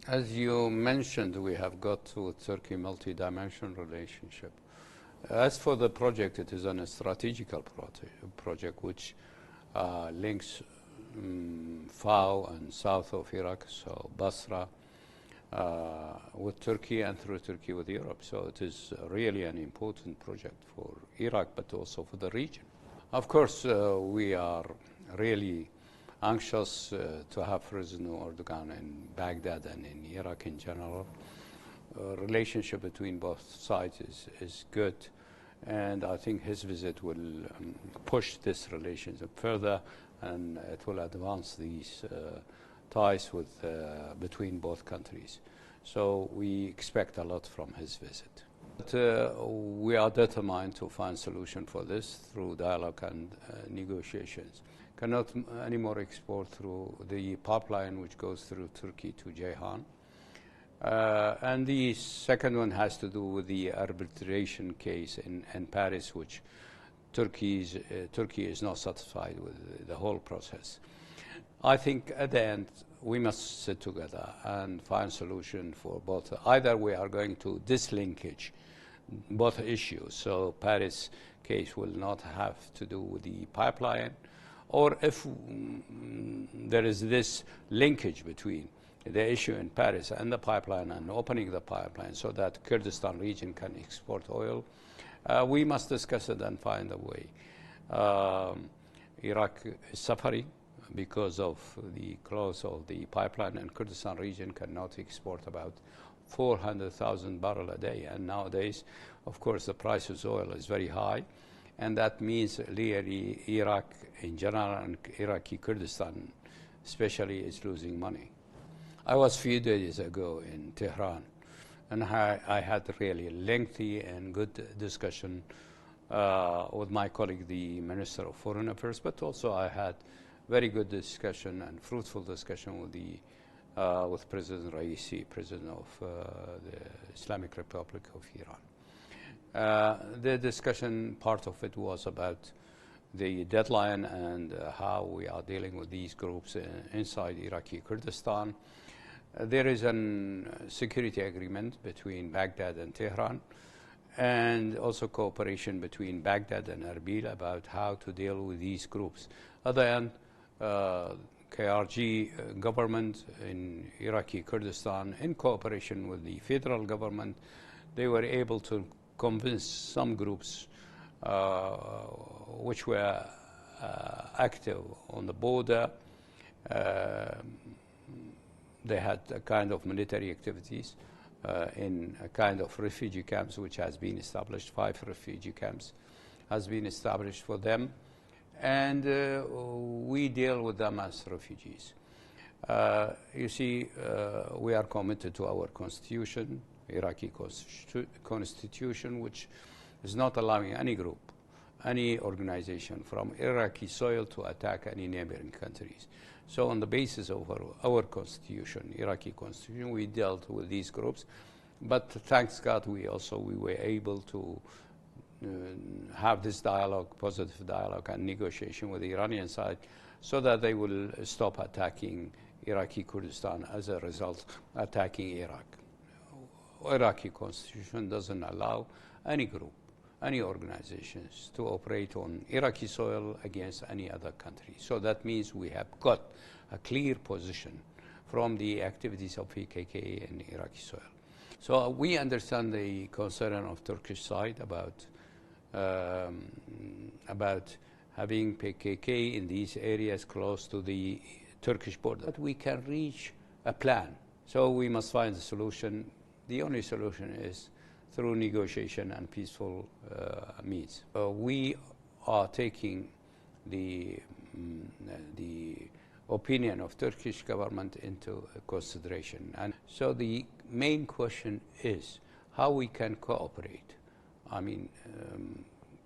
As you mentioned, we have got to Turkey multi-dimensional relationship. As for the project, it is a strategical project which links FAO and south of Iraq, so Basra, with Turkey, and through Turkey with Europe. So it is really an important project for Iraq, but also for the region. Of course, we are really anxious to have President Erdogan in Baghdad and in Iraq in general. Relationship between both sides is good, and I think his visit will push this relationship further, and it will advance these ties with, between both countries. So we expect a lot from his visit. But we are determined to find solution for this through dialogue and negotiations. Cannot anymore export through the pipeline which goes through Turkey to Ceyhan. And the second one has to do with the arbitration case in Paris, which Turkey is not satisfied with the whole process. I think at the end we must sit together and find solution for both. Either we are going to dislinkage both issues, so Paris case will not have to do with the pipeline, or if there is this linkage between the issue in Paris and the pipeline and opening the pipeline so that Kurdistan region can export oil, we must discuss it and find a way. Iraq is suffering because of the close of the pipeline, and Kurdistan region cannot export about 400,000 barrels a day. And nowadays, of course, the price of oil is very high, and that means really Iraq in general and Iraqi Kurdistan especially is losing money. I was a few days ago in Tehran, and I had really lengthy and good discussion with my colleague, the Minister of Foreign Affairs, but also I had very good discussion and fruitful discussion with with President Raisi, President of the Islamic Republic of Iran. The discussion, part of it was about the deadline and how we are dealing with these groups inside Iraqi Kurdistan. There is a security agreement between Baghdad and Tehran, and also cooperation between Baghdad and Erbil about how to deal with these groups. Other end, KRG government in Iraqi Kurdistan, in cooperation with the federal government, they were able to convince some groups which were active on the border. They had a kind of military activities in a kind of refugee camps which has been established. 5 refugee camps has been established for them, and we deal with them as refugees. You see, we are committed to our constitution, Iraqi constitution, which is not allowing any group, any organization from Iraqi soil to attack any neighboring countries. So on the basis of our constitution, Iraqi constitution, we dealt with these groups. But thanks God, we were able to have this dialogue, positive dialogue and negotiation with the Iranian side, so that they will stop attacking Iraqi Kurdistan, as a result attacking Iraq. Iraqi constitution doesn't allow any group, any organizations to operate on Iraqi soil against any other country. So that means we have got a clear position from the activities of PKK in Iraqi soil. So we understand the concern of Turkish side about having PKK in these areas close to the Turkish border. But we can reach a plan. So we must find a solution. The only solution is through negotiation and peaceful means. We are taking the opinion of Turkish government into consideration. And so the main question is how we can cooperate. I mean,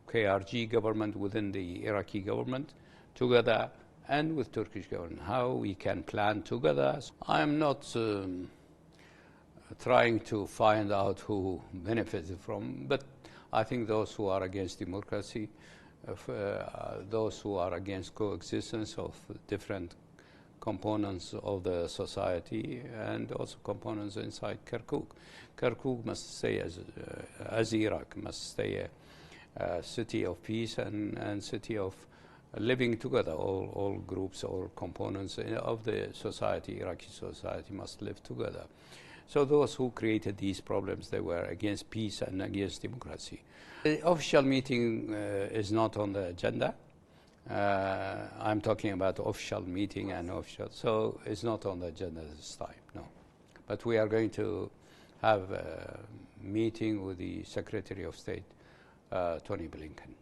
KRG government within the Iraqi government together, and with Turkish government, how we can plan together. I am not trying to find out who benefited from, but I think those who are against democracy, those who are against coexistence of different components of the society and also components inside Kirkuk. Kirkuk must stay as Iraq must stay a city of peace and city of living together. All groups, all components of the society, Iraqi society, must live together. So those who created these problems, they were against peace and against democracy. The official meeting is not on the agenda. I'm talking about official meeting and official, so it's not on the agenda this time, no. But we are going to have a meeting with the Secretary of State, Tony Blinken.